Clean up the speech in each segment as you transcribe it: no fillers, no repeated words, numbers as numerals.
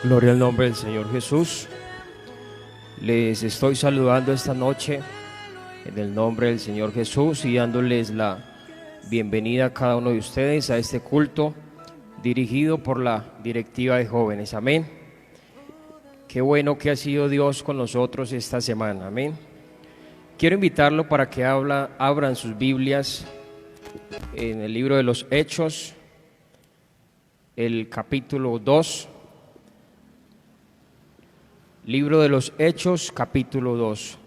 Gloria al nombre del Señor Jesús. Les estoy saludando esta noche en el nombre del Señor Jesús y dándoles la bienvenida a cada uno de ustedes a este culto dirigido por la directiva de jóvenes. Amén. Qué bueno que ha sido Dios con nosotros esta semana. Amén. Quiero invitarlo para que abran sus Biblias en el libro de los Hechos, el capítulo 2. Libro de los Hechos, capítulo 2.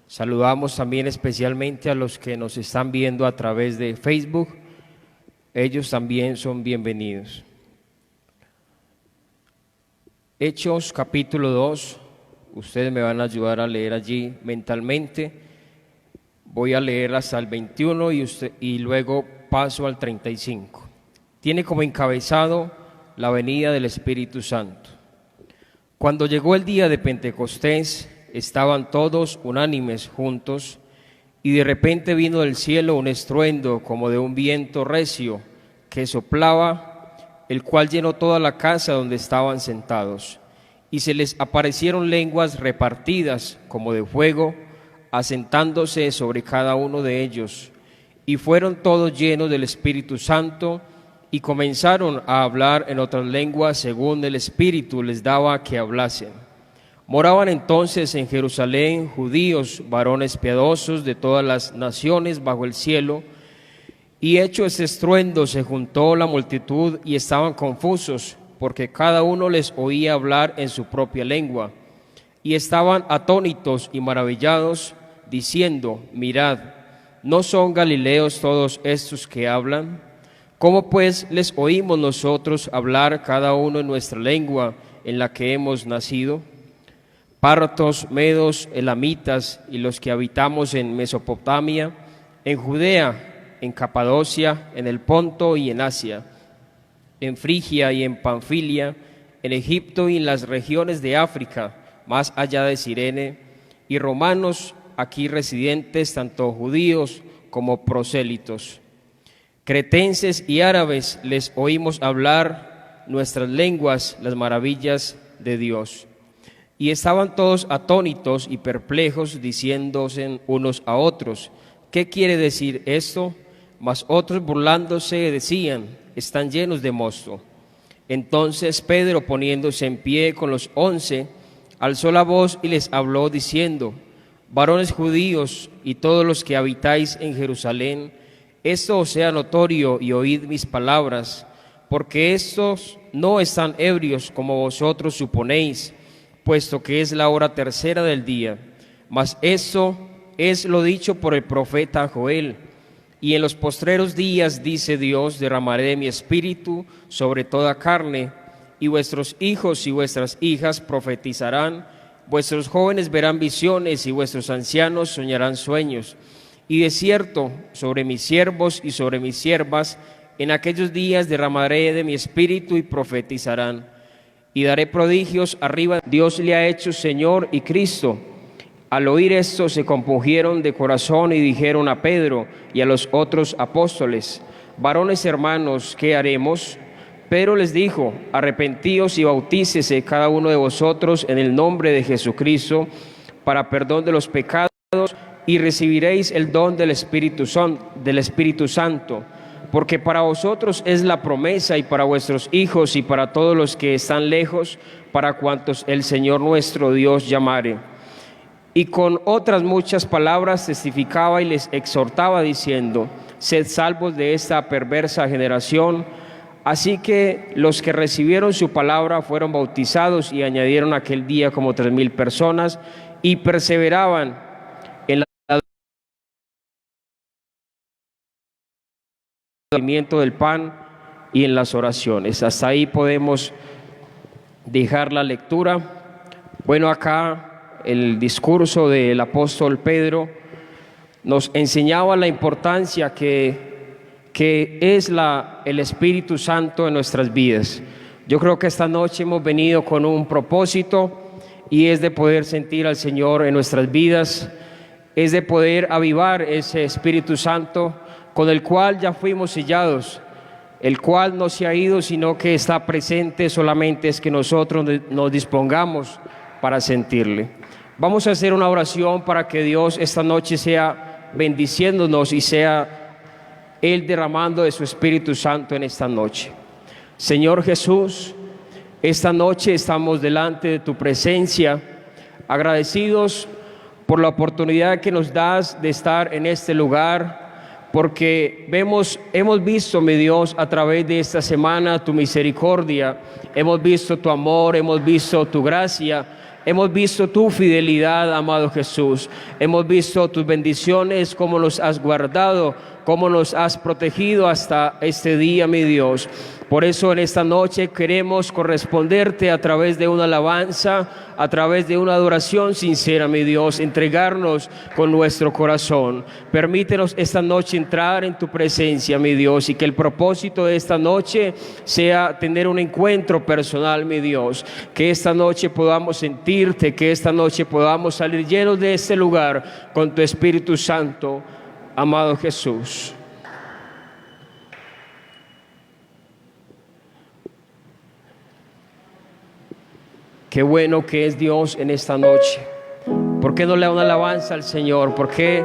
Saludamos también especialmente a los que nos están viendo a través de Facebook. Ellos también son bienvenidos. Hechos, capítulo 2. Ustedes me van a ayudar a leer allí mentalmente. Voy a leer hasta el 21 y luego paso al 35. Tiene como encabezado la venida del Espíritu Santo. Cuando llegó el día de Pentecostés, estaban todos unánimes juntos, y de repente vino del cielo un estruendo como de un viento recio que soplaba, el cual llenó toda la casa donde estaban sentados. Y se les aparecieron lenguas repartidas como de fuego, asentándose sobre cada uno de ellos. Y fueron todos llenos del Espíritu Santo, y comenzaron a hablar en otras lenguas según el Espíritu les daba que hablasen. Moraban entonces en Jerusalén judíos, varones piadosos de todas las naciones bajo el cielo, y hecho este estruendo se juntó la multitud y estaban confusos, porque cada uno les oía hablar en su propia lengua, y estaban atónitos y maravillados, diciendo: mirad, ¿no son galileos todos estos que hablan? ¿Cómo pues les oímos nosotros hablar cada uno en nuestra lengua en la que hemos nacido? Partos, medos, elamitas y los que habitamos en Mesopotamia, en Judea, en Capadocia, en el Ponto y en Asia, en Frigia y en Panfilia, en Egipto y en las regiones de África, más allá de Cirene, y romanos aquí residentes, tanto judíos como prosélitos. Cretenses y árabes les oímos hablar nuestras lenguas, las maravillas de Dios. Y estaban todos atónitos y perplejos, diciéndose unos a otros: ¿qué quiere decir esto? Mas otros burlándose decían: están llenos de mosto. Entonces Pedro, poniéndose en pie con los 11, alzó la voz y les habló diciendo: varones judíos y todos los que habitáis en Jerusalén, esto os sea notorio y oíd mis palabras, porque estos no están ebrios como vosotros suponéis, puesto que es la hora tercera del día. Mas esto es lo dicho por el profeta Joel: y en los postreros días, dice Dios, derramaré de mi espíritu sobre toda carne, y vuestros hijos y vuestras hijas profetizarán, vuestros jóvenes verán visiones y vuestros ancianos soñarán sueños. Y de cierto, sobre mis siervos y sobre mis siervas, en aquellos días derramaré de mi espíritu y profetizarán. Y daré prodigios arriba. Dios le ha hecho Señor y Cristo. Al oír esto se compungieron de corazón y dijeron a Pedro y a los otros apóstoles: varones hermanos, ¿qué haremos? Pedro les dijo: arrepentíos y bautícese cada uno de vosotros en el nombre de Jesucristo para perdón de los pecados, y recibiréis el don del Espíritu Santo, porque para vosotros es la promesa, y para vuestros hijos y para todos los que están lejos, para cuantos el Señor nuestro Dios llamare. Y con otras muchas palabras testificaba y les exhortaba diciendo: sed salvos de esta perversa generación. Así que los que recibieron su palabra fueron bautizados, y añadieron aquel día como 3,000 personas, y perseveraban del pan y en las oraciones. Hasta ahí podemos dejar la lectura. Bueno, acá el discurso del apóstol Pedro nos enseñaba la importancia que es el Espíritu Santo en nuestras vidas. Yo creo que esta noche hemos venido con un propósito, y es de poder sentir al Señor en nuestras vidas, es de poder avivar ese Espíritu Santo con el cual ya fuimos sellados el cual no se ha ido, sino que está presente, solamente es que nosotros nos dispongamos para sentirle. Vamos a hacer una oración para que Dios esta noche sea bendiciéndonos y sea Él derramando de su Espíritu Santo en esta noche. Señor Jesús, esta noche estamos delante de tu presencia, agradecidos por la oportunidad que nos das de estar en este lugar, porque hemos visto, mi Dios, a través de esta semana tu misericordia, hemos visto tu amor, hemos visto tu gracia, hemos visto tu fidelidad, amado Jesús, hemos visto tus bendiciones, cómo nos has guardado, cómo nos has protegido hasta este día, mi Dios. Por eso en esta noche queremos corresponderte a través de una alabanza, a través de una adoración sincera, mi Dios, entregarnos con nuestro corazón. Permítenos esta noche entrar en tu presencia, mi Dios, y que el propósito de esta noche sea tener un encuentro personal, mi Dios. Que esta noche podamos sentirte, que esta noche podamos salir llenos de este lugar con tu Espíritu Santo, amado Jesús. Qué bueno que es Dios en esta noche. ¿Por qué no le da una alabanza al Señor? ¿Por qué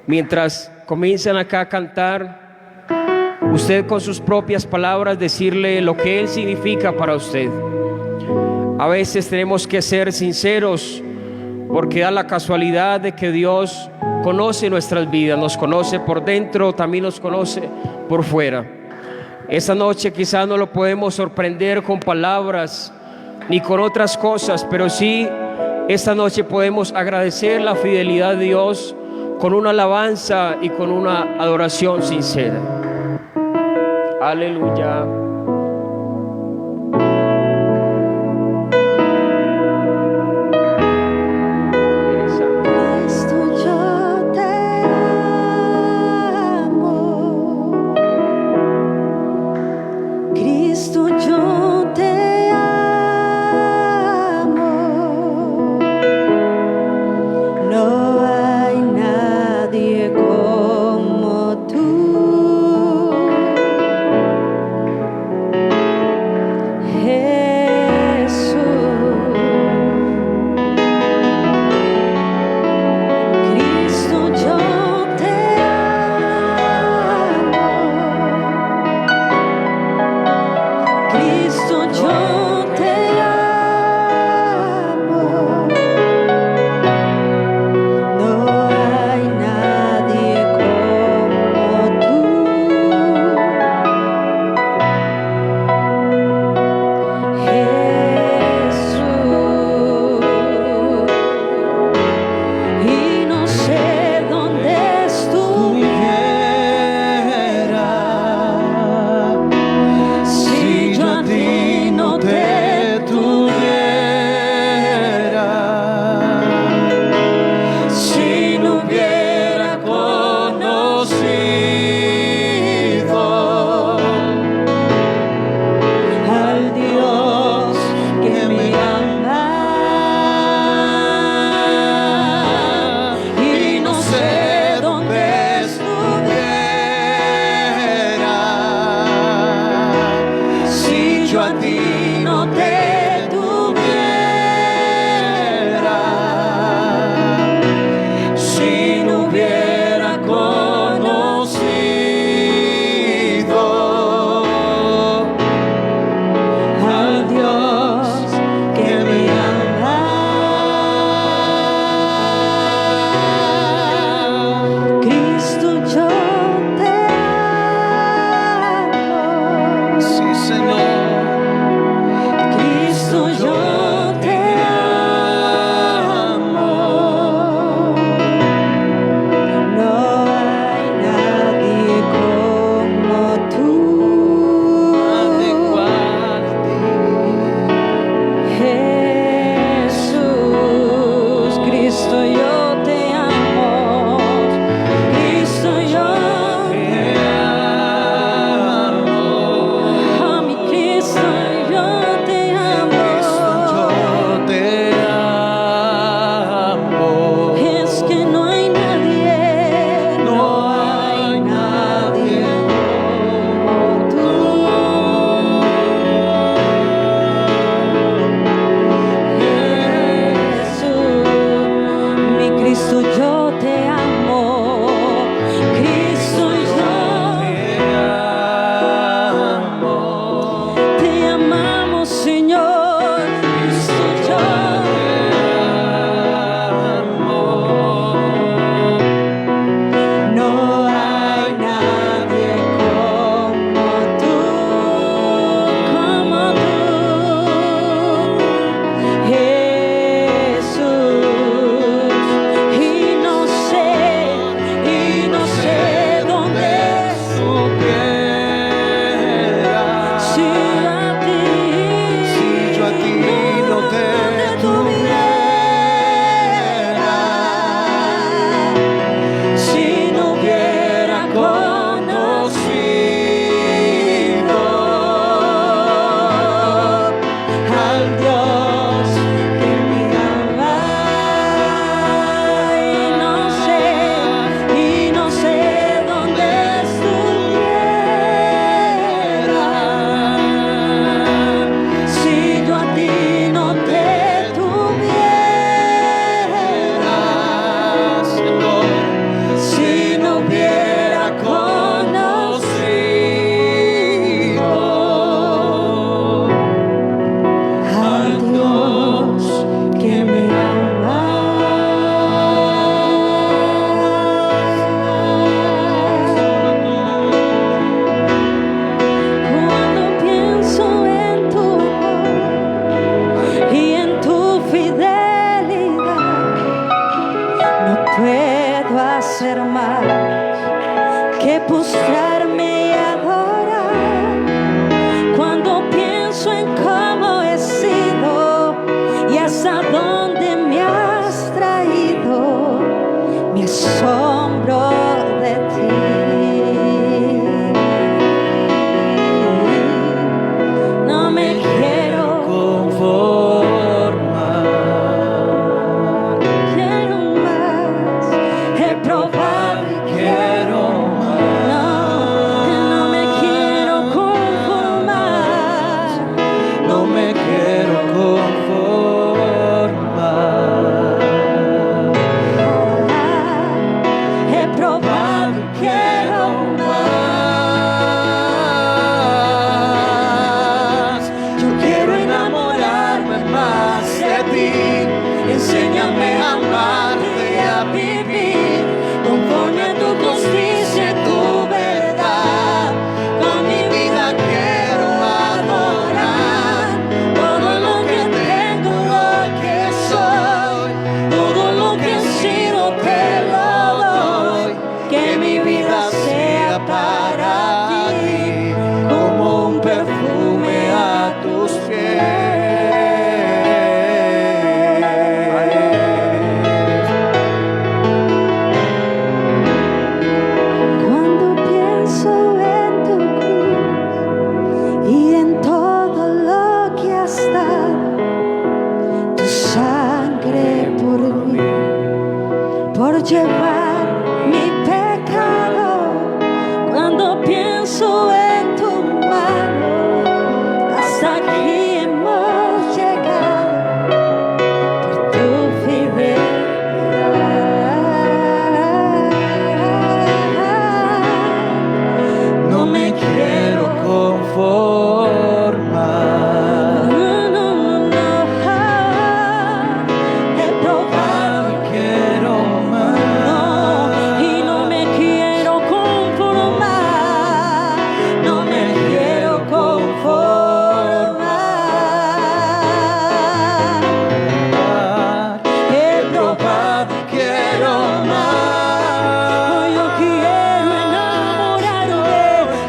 mientras comienzan acá a cantar, usted con sus propias palabras decirle lo que Él significa para usted? A veces tenemos que ser sinceros, porque da la casualidad de que Dios conoce nuestras vidas, nos conoce por dentro, también nos conoce por fuera. Esta noche quizás no lo podemos sorprender con palabras ni con otras cosas, pero sí esta noche podemos agradecer la fidelidad de Dios con una alabanza y con una adoración sincera. Aleluya. Dios que me ama y no sé dónde estuviera si yo a ti no te tuviera, Señor, si no hubiera conocido al Dios que me ama. Cuando pienso en tu amor y en tu fidelidad, no puedo hacer más que postrarme y adorar. Cuando pienso en cómo he sido y hasta dónde me has traído, me asombro de ti. No me quiero conformar. quiero más, he probado y Quiero no me quiero conformar, no me quiero conformar. he probado y quiero Más. Yo quiero enamorarme más de ti. Enséñame a amarte y a vivir conforme a tu justicia y tu verdad. Con mi vida quiero adorar todo lo que tengo, lo que soy, todo lo que he sido te lo doy. Que mi vida sea para ti como un perfume a tus pies. Cuando pienso en tu cruz y en todo lo que has dado, tu sangre por mí, por llevar mi pecado. Cuando pienso en tu mano, hasta aquí hemos llegado por tu fidelidad. No me quiero conformar. No, he probado y Quiero más. y no me quiero conformar, no me quiero conformar. He probado y Quiero más.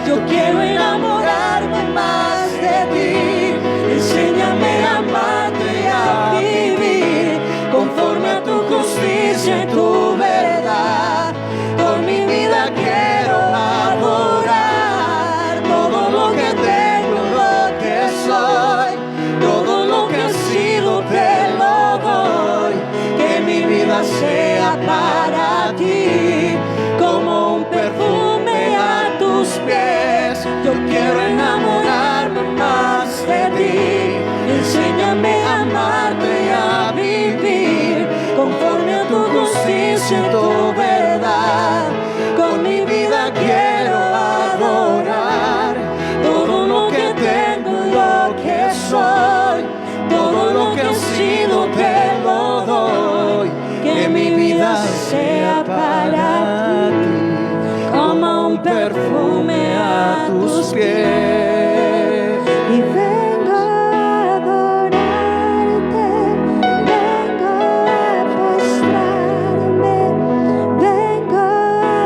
yo quiero enamorarme más de ti. Enséñame a amarte y a vivir conforme a tu justicia y tu verdad. Con mi vida quiero adorar todo lo que tengo, lo que soy, todo lo que he sido te lo doy. Que mi vida sea para ti como un perfume a tus pies. Yo quiero enamorarme más de ti. Enséñame a amarte y a vivir conforme a tu justicia y tu verdad. Con mi vida quiero adorar todo lo que tengo, lo que soy, todo lo que he sido te lo doy. Que mi vida sea para ti como un perfume a tus pies. Y vengo a adorarte, vengo a postrarme, vengo a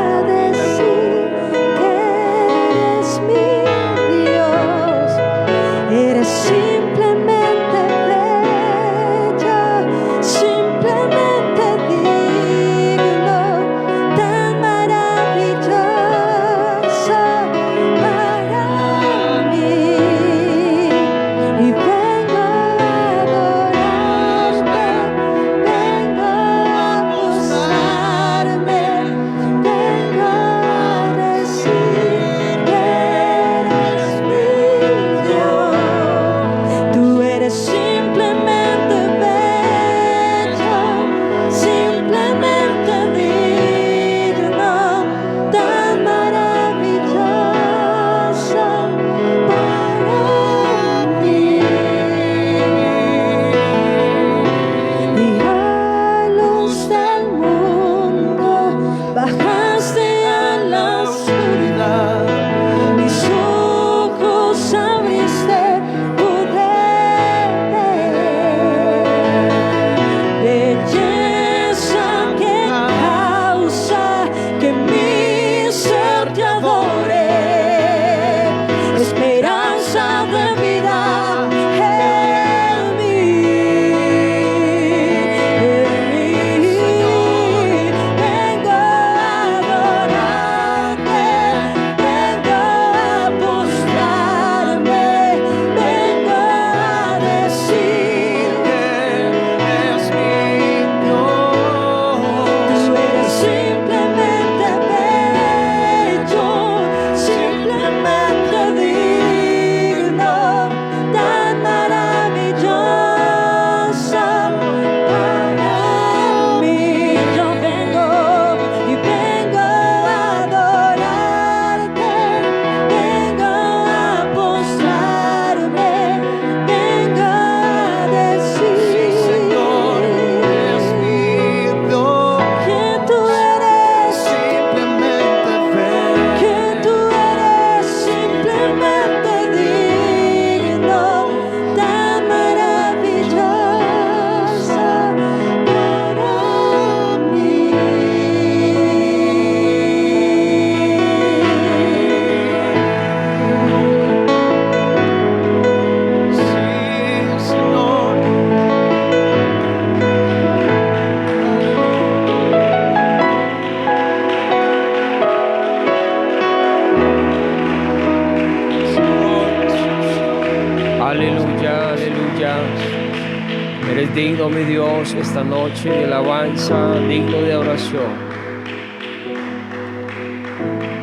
Eres digno, mi Dios, esta noche de alabanza, digno de oración.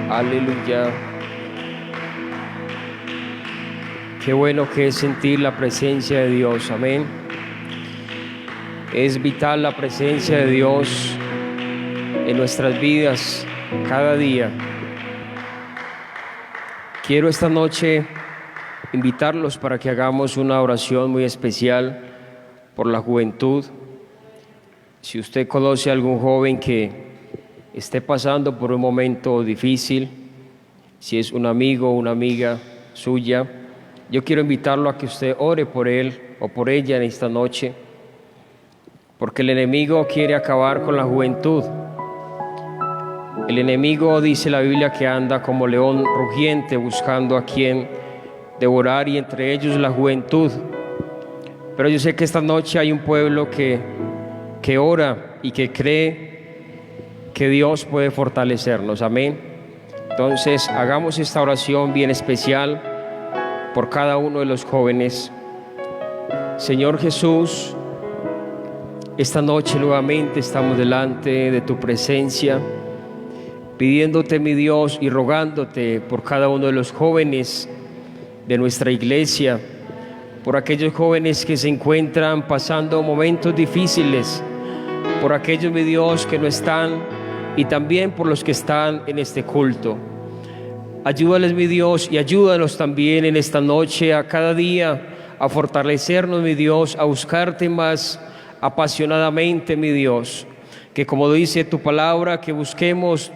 Aleluya. Qué bueno que es sentir la presencia de Dios, amén. Es vital la presencia de Dios en nuestras vidas cada día. Quiero esta noche invitarlos para que hagamos una oración muy especial por la juventud. Si usted conoce a algún joven que esté pasando por un momento difícil, si es un amigo o una amiga suya, yo quiero invitarlo a que usted ore por él o por ella en esta noche, porque el enemigo quiere acabar con la juventud. El enemigo, dice la Biblia, que anda como león rugiente buscando a quien devorar, y entre ellos la juventud. Pero yo sé que esta noche hay un pueblo que ora y que cree que Dios puede fortalecernos, amén. Entonces hagamos esta oración bien especial por cada uno de los jóvenes. Señor Jesús, esta noche nuevamente estamos delante de tu presencia, pidiéndote, mi Dios, y rogándote por cada uno de los jóvenes de nuestra iglesia, por aquellos jóvenes que se encuentran pasando momentos difíciles, por aquellos, mi Dios, que no están, y también por los que están en este culto. Ayúdales, mi Dios, y ayúdanos también en esta noche, a cada día, a fortalecernos, mi Dios, a buscarte más apasionadamente, mi Dios, que como dice tu palabra, que busquemos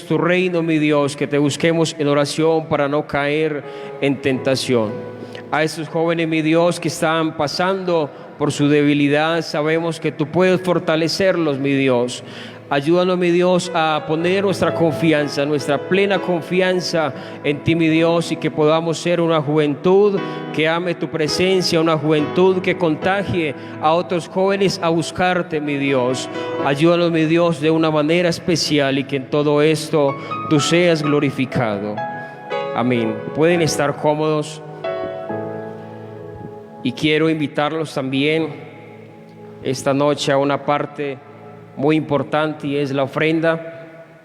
tu reino, mi Dios, que te busquemos en oración para no caer en tentación. A estos jóvenes, mi Dios, que están pasando por su debilidad, sabemos que tú puedes fortalecerlos, mi Dios. Ayúdanos, mi Dios, a poner nuestra confianza, nuestra plena confianza en ti, mi Dios, y que podamos ser una juventud que ame tu presencia, una juventud que contagie a otros jóvenes a buscarte, mi Dios. Ayúdanos, mi Dios, de una manera especial, y que en todo esto tú seas glorificado. Amén. Pueden estar cómodos. Y quiero invitarlos también esta noche a una parte muy importante, y es la ofrenda.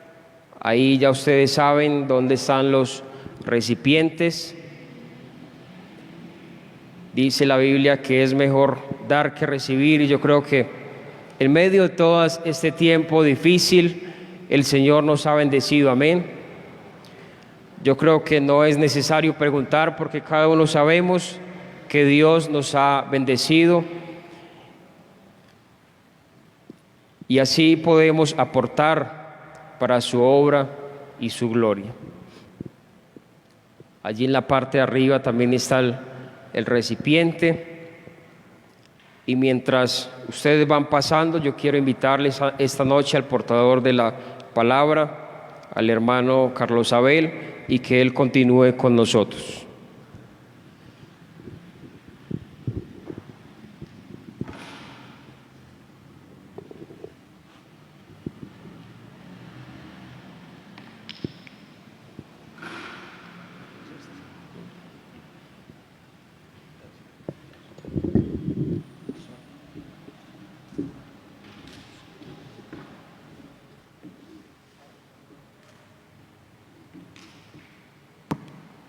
Ahí ya ustedes saben dónde están los recipientes. Dice la Biblia que es mejor dar que recibir, y yo creo que en medio de todo este tiempo difícil el Señor nos ha bendecido, amén. Yo creo que no es necesario preguntar, porque cada uno sabemos que Dios nos ha bendecido, y así podemos aportar para su obra y su gloria. Allí en la parte de arriba también está el recipiente, y mientras ustedes van pasando, yo quiero invitarles esta noche al portador de la palabra, al hermano Carlos Abel, y que él continúe con nosotros.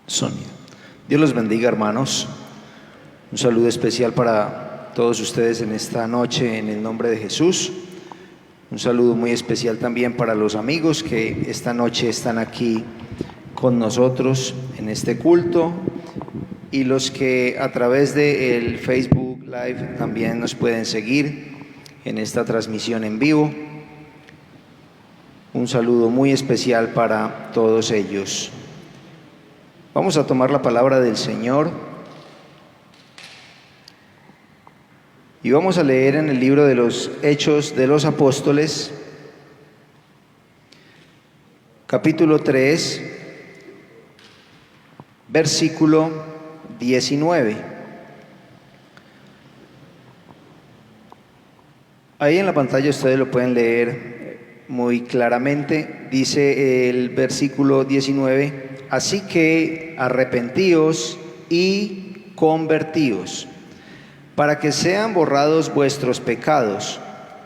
Sonido. Dios los bendiga, hermanos. Un saludo especial para todos ustedes en esta noche, en el nombre de Jesús. Un saludo muy especial también para los amigos que esta noche están aquí con nosotros en este culto, y los que a través del Facebook Live también nos pueden seguir en esta transmisión en vivo. Un saludo muy especial para todos ellos. Vamos a tomar la palabra del Señor y vamos a leer en el libro de los Hechos de los Apóstoles, capítulo 3, versículo 19. Ahí en la pantalla ustedes lo pueden leer muy claramente. Dice el versículo 19: así que arrepentíos y convertíos, para que sean borrados vuestros pecados,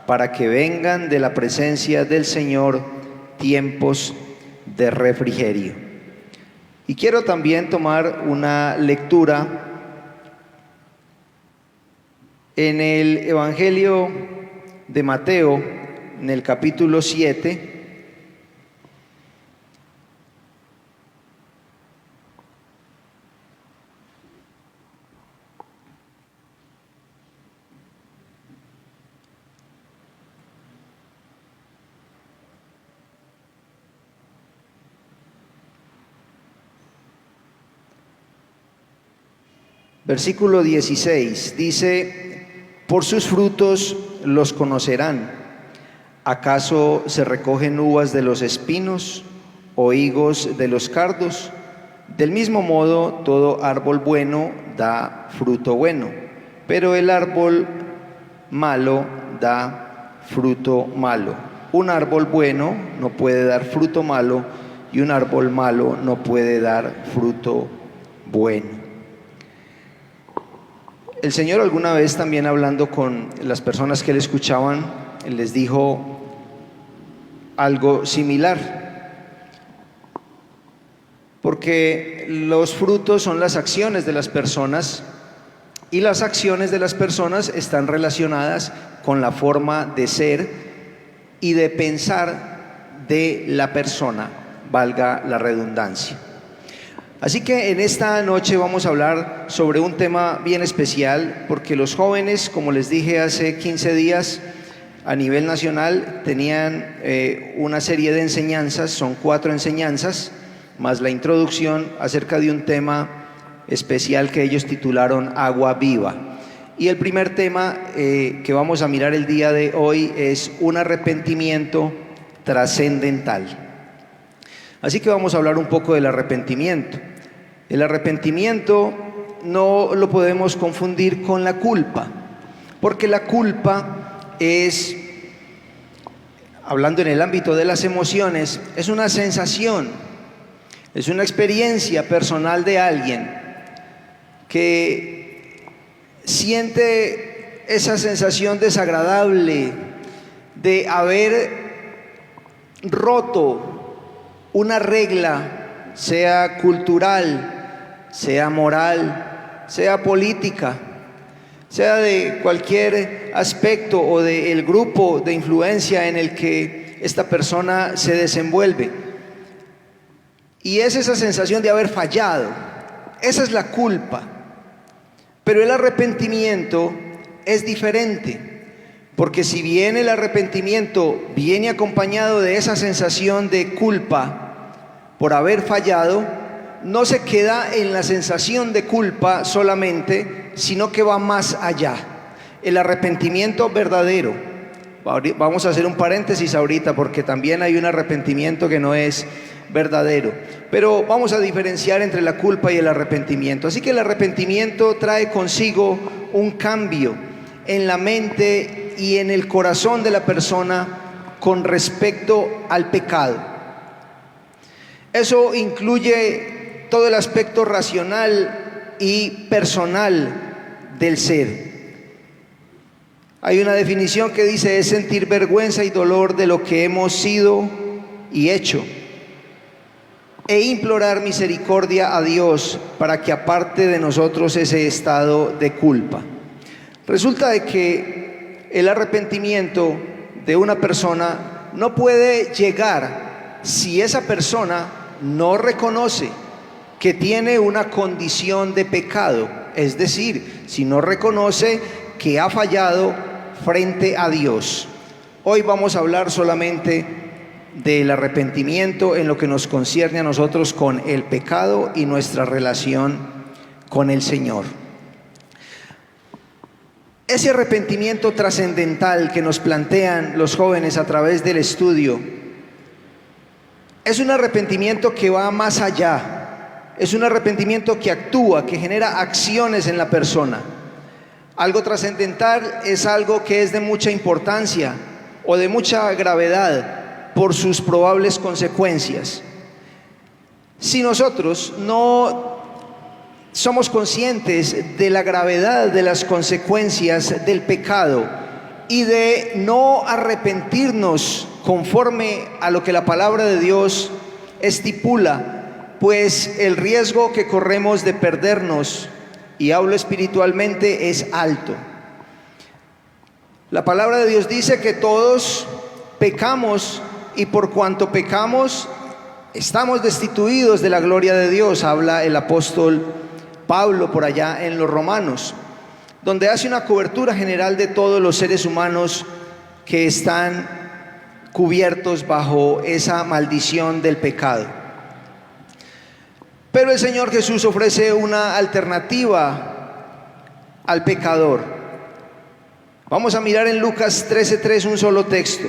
para que vengan de la presencia del Señor tiempos de refrigerio. Y quiero también tomar una lectura en el Evangelio de Mateo, en el capítulo 7, versículo 16, dice: por sus frutos los conocerán. ¿Acaso se recogen uvas de los espinos o higos de los cardos? Del mismo modo, todo árbol bueno da fruto bueno, pero el árbol malo da fruto malo. Un árbol bueno no puede dar fruto malo, y un árbol malo no puede dar fruto bueno. El Señor alguna vez, también hablando con las personas que le escuchaban, les dijo algo similar, porque los frutos son las acciones de las personas, y las acciones de las personas están relacionadas con la forma de ser y de pensar de la persona, valga la redundancia. Así que en esta noche vamos a hablar sobre un tema bien especial, porque los jóvenes, como les dije hace 15 días, a nivel nacional tenían una serie de enseñanzas, son 4 enseñanzas, más la introducción acerca de un tema especial que ellos titularon Agua Viva. Y el primer tema que vamos a mirar el día de hoy es un arrepentimiento trascendental. Así que vamos a hablar un poco del arrepentimiento. El arrepentimiento no lo podemos confundir con la culpa, porque la culpa es, hablando en el ámbito de las emociones, es una sensación, es una experiencia personal de alguien que siente esa sensación desagradable de haber roto una regla, sea cultural, sea moral, sea política, sea de cualquier aspecto o del grupo de influencia en el que esta persona se desenvuelve. Y es esa sensación de haber fallado, esa es la culpa. Pero el arrepentimiento es diferente, porque si bien el arrepentimiento viene acompañado de esa sensación de culpa por haber fallado, no se queda en la sensación de culpa solamente, sino que va más allá. El arrepentimiento verdadero, vamos a hacer un paréntesis ahorita, porque también hay un arrepentimiento que no es verdadero, pero vamos a diferenciar entre la culpa y el arrepentimiento. Así que el arrepentimiento trae consigo un cambio en la mente y en el corazón de la persona con respecto al pecado. Eso incluye todo el aspecto racional y personal del ser. Hay una definición que dice: es sentir vergüenza y dolor de lo que hemos sido y hecho, e implorar misericordia a Dios para que aparte de nosotros ese estado de culpa. Resulta de que el arrepentimiento de una persona no puede llegar si esa persona no reconoce que tiene una condición de pecado, es decir, si no reconoce que ha fallado frente a Dios. Hoy vamos a hablar solamente del arrepentimiento en lo que nos concierne a nosotros con el pecado y nuestra relación con el Señor. Ese arrepentimiento trascendental que nos plantean los jóvenes a través del estudio es un arrepentimiento que va más allá. Es un arrepentimiento que actúa, que genera acciones en la persona. Algo trascendental es algo que es de mucha importancia o de mucha gravedad por sus probables consecuencias. Si nosotros no somos conscientes de la gravedad de las consecuencias del pecado y de no arrepentirnos conforme a lo que la palabra de Dios estipula, pues el riesgo que corremos de perdernos, y hablo espiritualmente, es alto. La palabra de Dios dice que todos pecamos, y por cuanto pecamos estamos destituidos de la gloria de Dios, habla el apóstol Pablo por allá en los Romanos, donde hace una cobertura general de todos los seres humanos que están cubiertos bajo esa maldición del pecado. Pero el Señor Jesús ofrece una alternativa al pecador. Vamos a mirar en Lucas 13:3 un solo texto,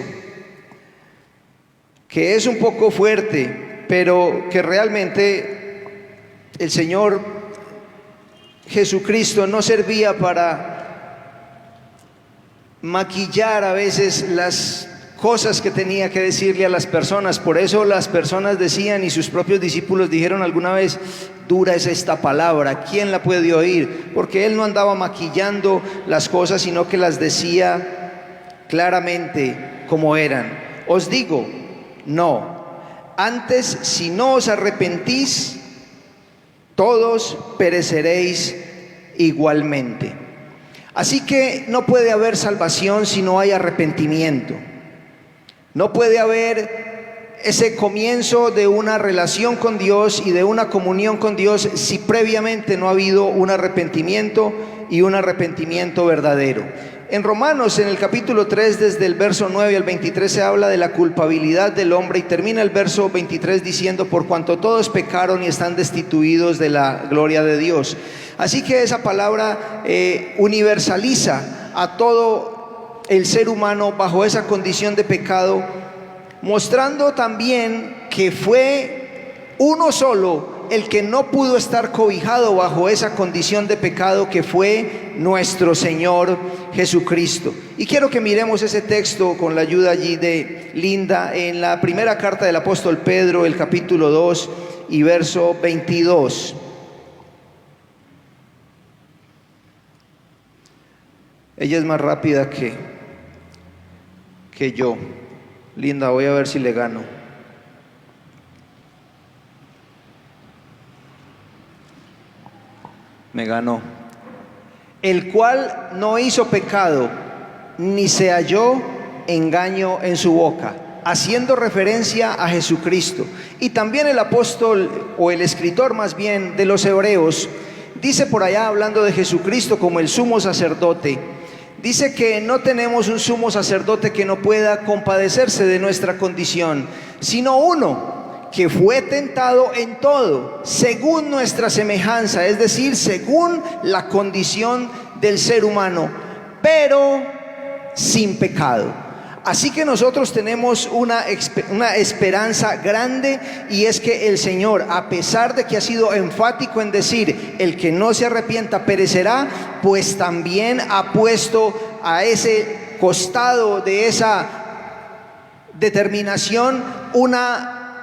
que es un poco fuerte, pero que realmente el Señor Jesucristo no servía para maquillar a veces las cosas que tenía que decirle a las personas. Por eso las personas decían, y sus propios discípulos dijeron alguna vez: dura es esta palabra, ¿quién la puede oír? Porque Él no andaba maquillando las cosas, sino que las decía claramente como eran. Os digo, no, antes, si no os arrepentís, todos pereceréis igualmente. Así que no puede haber salvación si no hay arrepentimiento. No puede haber ese comienzo de una relación con Dios y de una comunión con Dios si previamente no ha habido un arrepentimiento, y un arrepentimiento verdadero. En Romanos, en el capítulo 3, desde el verso 9 al 23, se habla de la culpabilidad del hombre, y termina el verso 23 diciendo: por cuanto todos pecaron y están destituidos de la gloria de Dios. Así que esa palabra universaliza a todo el ser humano bajo esa condición de pecado, mostrando también que fue uno solo el que no pudo estar cobijado bajo esa condición de pecado, que fue nuestro Señor Jesucristo. Y quiero que miremos ese texto con la ayuda allí de Linda, en la primera carta del apóstol Pedro, el capítulo 2 y verso 22. Ella es más rápida que yo. Linda, voy a ver si le gano. Me ganó. El cual no hizo pecado, ni se halló engaño en su boca, haciendo referencia a Jesucristo. Y también el apóstol, o el escritor más bien, de los Hebreos, dice por allá, hablando de Jesucristo como el sumo sacerdote, dice que no tenemos un sumo sacerdote que no pueda compadecerse de nuestra condición, sino uno que fue tentado en todo, según nuestra semejanza, es decir, según la condición del ser humano, pero sin pecado. Así que nosotros tenemos una esperanza grande, y es que el Señor, a pesar de que ha sido enfático en decir: el que no se arrepienta perecerá, pues también ha puesto a ese costado de esa determinación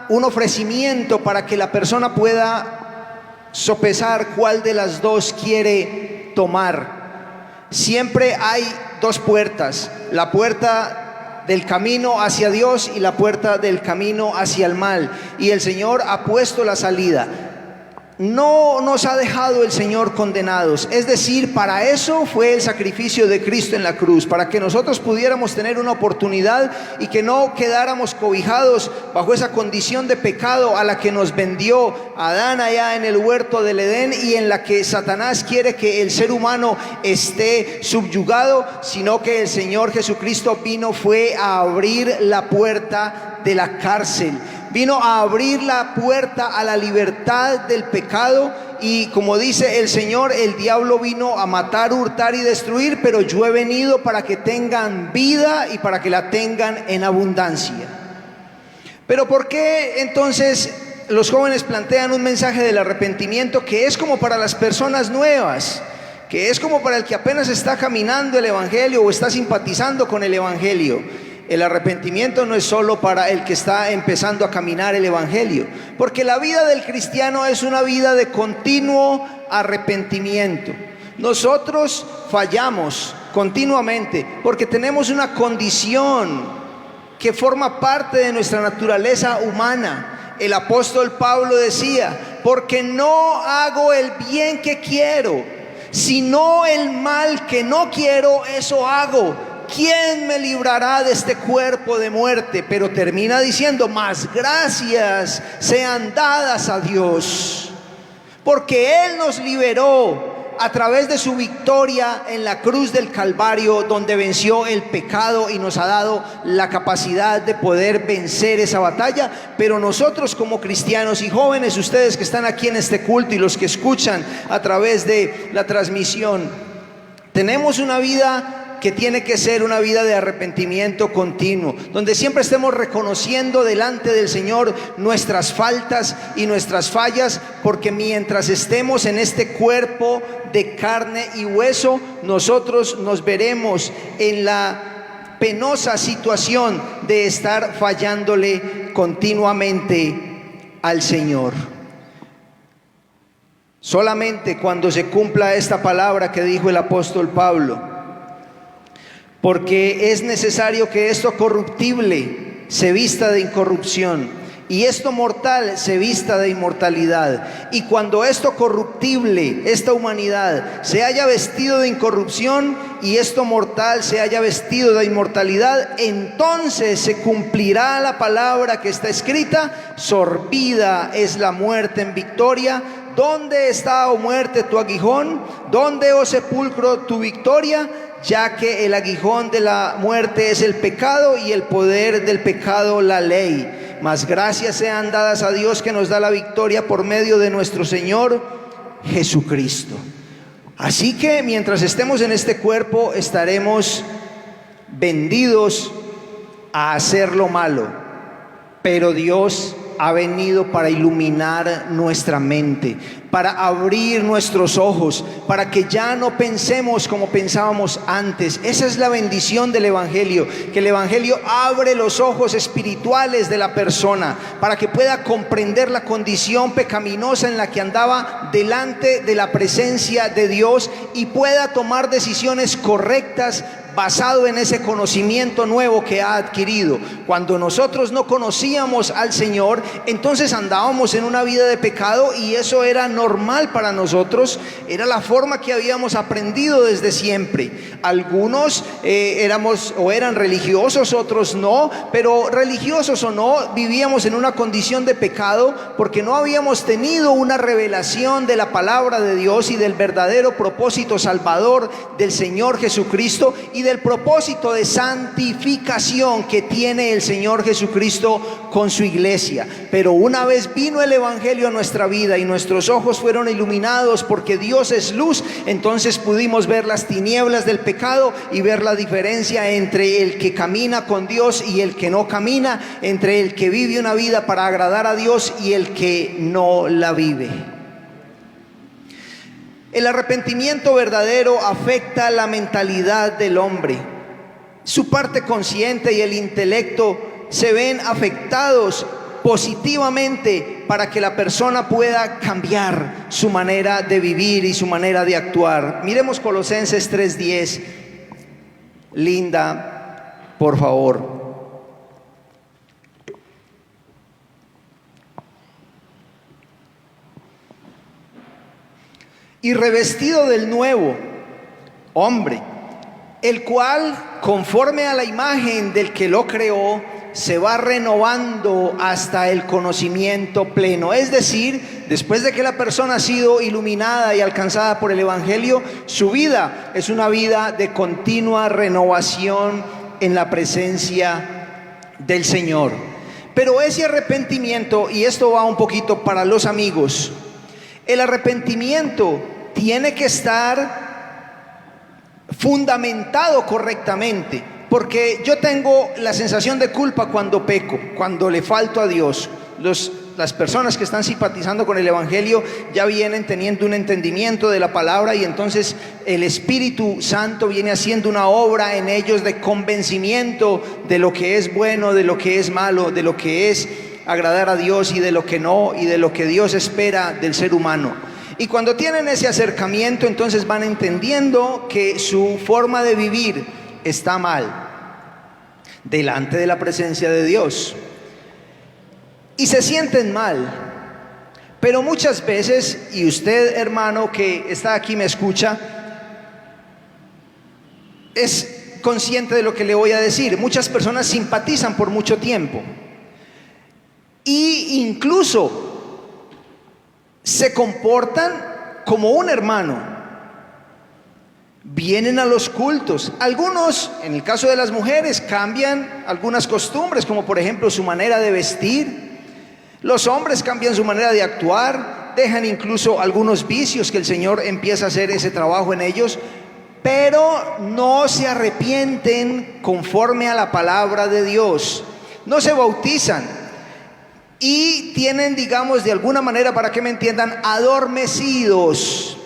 un ofrecimiento para que la persona pueda sopesar cuál de las dos quiere tomar. Siempre hay dos puertas: la puerta del camino hacia Dios y la puerta del camino hacia el mal, y el Señor ha puesto la salida. No nos ha dejado el Señor condenados, es decir, para eso fue el sacrificio de Cristo en la cruz, para que nosotros pudiéramos tener una oportunidad y que no quedáramos cobijados bajo esa condición de pecado a la que nos vendió Adán allá en el huerto del Edén, y en la que Satanás quiere que el ser humano esté subyugado, sino que el Señor Jesucristo fue a abrir la puerta de la cárcel. Vino a abrir la puerta a la libertad del pecado, y como dice el Señor, el diablo vino a matar, hurtar y destruir, pero yo he venido para que tengan vida y para que la tengan en abundancia. Pero ¿por qué entonces los jóvenes plantean un mensaje del arrepentimiento que es como para las personas nuevas, que es como para el que apenas está caminando el evangelio o está simpatizando con el evangelio? El arrepentimiento no es solo para el que está empezando a caminar el evangelio, porque la vida del cristiano es una vida de continuo arrepentimiento. Nosotros fallamos continuamente porque tenemos una condición que forma parte de nuestra naturaleza humana. El apóstol Pablo decía: porque no hago el bien que quiero, sino el mal que no quiero, eso hago. ¿Quién me librará de este cuerpo de muerte? Pero termina diciendo: mas gracias sean dadas a Dios, porque Él nos liberó a través de su victoria en la cruz del Calvario, donde venció el pecado y nos ha dado la capacidad de poder vencer esa batalla. Pero nosotros como cristianos y jóvenes, ustedes que están aquí en este culto y los que escuchan a través de la transmisión, tenemos una vida que tiene que ser una vida de arrepentimiento continuo, donde siempre estemos reconociendo delante del Señor nuestras faltas y nuestras fallas, porque mientras estemos en este cuerpo de carne y hueso, nosotros nos veremos en la penosa situación de estar fallándole continuamente al Señor. Solamente cuando se cumpla esta palabra que dijo el apóstol Pablo: porque es necesario que esto corruptible se vista de incorrupción y esto mortal se vista de inmortalidad. Y cuando esto corruptible, esta humanidad, se haya vestido de incorrupción y esto mortal se haya vestido de inmortalidad, entonces se cumplirá la palabra que está escrita: sorbida es la muerte en victoria. ¿Dónde está, oh muerte, tu aguijón? ¿Dónde, oh sepulcro, tu victoria? Ya que el aguijón de la muerte es el pecado y el poder del pecado la ley. Mas gracias sean dadas a Dios que nos da la victoria por medio de nuestro Señor Jesucristo. Así que mientras estemos en este cuerpo, estaremos vendidos a hacer lo malo, pero Dios ha venido para iluminar nuestra mente, para abrir nuestros ojos, para que ya no pensemos como pensábamos antes. Esa es la bendición del Evangelio, que el Evangelio abre los ojos espirituales de la persona para que pueda comprender la condición pecaminosa en la que andaba delante de la presencia de Dios y pueda tomar decisiones correctas basado en ese conocimiento nuevo que ha adquirido. Cuando nosotros no conocíamos al Señor, entonces andábamos en una vida de pecado y eso era normal para nosotros, era la forma que habíamos aprendido desde siempre. Algunos eran religiosos, otros no, pero religiosos o no, vivíamos en una condición de pecado porque no habíamos tenido una revelación de la palabra de Dios y del verdadero propósito salvador del Señor Jesucristo y del propósito de santificación que tiene el Señor Jesucristo con su iglesia. Pero una vez vino el Evangelio a nuestra vida y nuestros ojos fueron iluminados porque Dios es luz, entonces pudimos ver las tinieblas del pecado y ver la diferencia entre el que camina con Dios y el que no camina, entre el que vive una vida para agradar a Dios y el que no la vive. El arrepentimiento verdadero afecta la mentalidad del hombre. Su parte consciente y el intelecto se ven afectados positivamente para que la persona pueda cambiar su manera de vivir y su manera de actuar. Miremos Colosenses 3:10. Linda, por favor. Y revestido del nuevo hombre, el cual, conforme a la imagen del que lo creó, se va renovando hasta el conocimiento pleno. Es decir, después de que la persona ha sido iluminada y alcanzada por el Evangelio, su vida es una vida de continua renovación en la presencia del Señor. Pero ese arrepentimiento, y esto va un poquito para los amigos, el arrepentimiento tiene que estar fundamentado correctamente, porque yo tengo la sensación de culpa cuando peco, cuando le falto a Dios. Las personas que están simpatizando con el Evangelio ya vienen teniendo un entendimiento de la palabra y entonces el Espíritu Santo viene haciendo una obra en ellos de convencimiento de lo que es bueno, de lo que es malo, de lo que es agradar a Dios y de lo que no, y de lo que Dios espera del ser humano. Y cuando tienen ese acercamiento, entonces van entendiendo que su forma de vivir está mal delante de la presencia de Dios. Y se sienten mal. Pero muchas veces, y usted, hermano, que está aquí me escucha, es consciente de lo que le voy a decir. Muchas personas simpatizan por mucho tiempo. Y incluso se comportan como un hermano. Vienen a los cultos. Algunos, en el caso de las mujeres, cambian algunas costumbres, como por ejemplo su manera de vestir. Los hombres cambian su manera de actuar, dejan incluso algunos vicios que el Señor empieza a hacer ese trabajo en ellos, pero no se arrepienten conforme a la palabra de Dios. No se bautizan y tienen, digamos, de alguna manera, para que me entiendan, adormecidos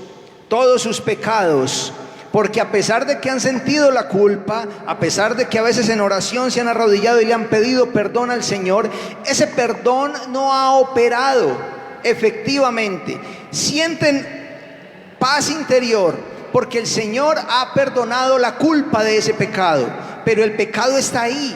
todos sus pecados. Porque a pesar de que han sentido la culpa, a pesar de que a veces en oración se han arrodillado y le han pedido perdón al Señor, ese perdón no ha operado efectivamente. Sienten paz interior porque el Señor ha perdonado la culpa de ese pecado, pero el pecado está ahí,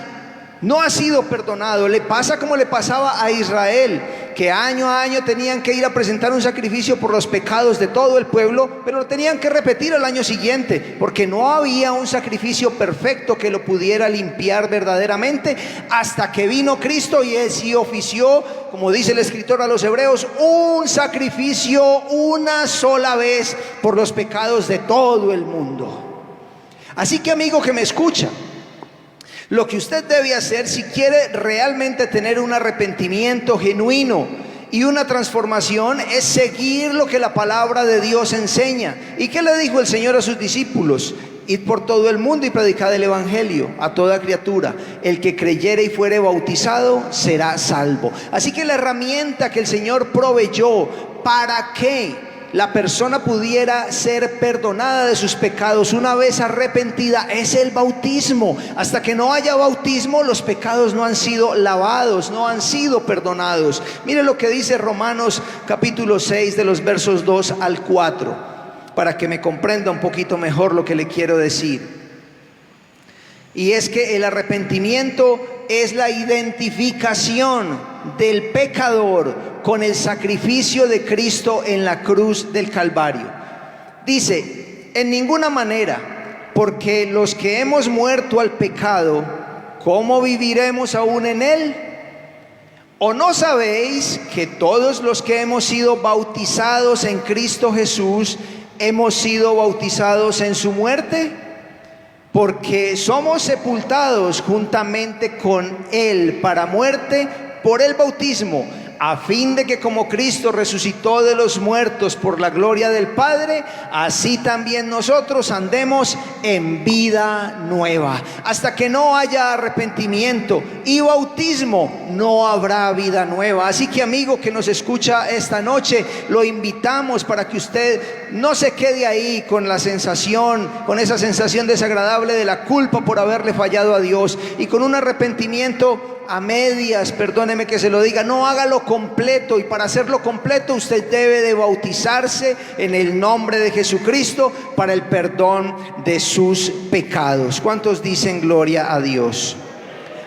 no ha sido perdonado. Le pasa como le pasaba a Israel, que año a año tenían que ir a presentar un sacrificio por los pecados de todo el pueblo, pero lo tenían que repetir al año siguiente, porque no había un sacrificio perfecto que lo pudiera limpiar verdaderamente, hasta que vino Cristo y Él sí ofició, como dice el escritor a los Hebreos, un sacrificio una sola vez por los pecados de todo el mundo. Así que, amigo que me escucha, lo que usted debe hacer si quiere realmente tener un arrepentimiento genuino y una transformación es seguir lo que la palabra de Dios enseña. ¿Y qué le dijo el Señor a sus discípulos? Id por todo el mundo y predicad el evangelio a toda criatura. El que creyere y fuere bautizado será salvo. Así que la herramienta que el Señor proveyó para que la persona pudiera ser perdonada de sus pecados una vez arrepentida es el bautismo. Hasta que no haya bautismo, los pecados no han sido lavados, no han sido perdonados. Mire lo que dice Romanos capítulo 6 de los versos 2 al 4, para que me comprenda un poquito mejor lo que le quiero decir. Y es que el arrepentimiento es la identificación del pecador con el sacrificio de Cristo en la cruz del Calvario. Dice, en ninguna manera, porque los que hemos muerto al pecado, ¿cómo viviremos aún en él? ¿O no sabéis que todos los que hemos sido bautizados en Cristo Jesús, hemos sido bautizados en su muerte? Porque somos sepultados juntamente con Él para muerte por el bautismo, a fin de que como Cristo resucitó de los muertos por la gloria del Padre, así también nosotros andemos en vida nueva. Hasta que no haya arrepentimiento y bautismo, no habrá vida nueva. Así que, amigo que nos escucha esta noche, lo invitamos para que usted no se quede ahí con la sensación, con esa sensación desagradable de la culpa por haberle fallado a Dios, y con un arrepentimiento a medias, perdóneme que se lo diga, no hágalo completo. Y para hacerlo completo usted debe de bautizarse en el nombre de Jesucristo para el perdón de sus pecados. ¿Cuántos dicen gloria a Dios?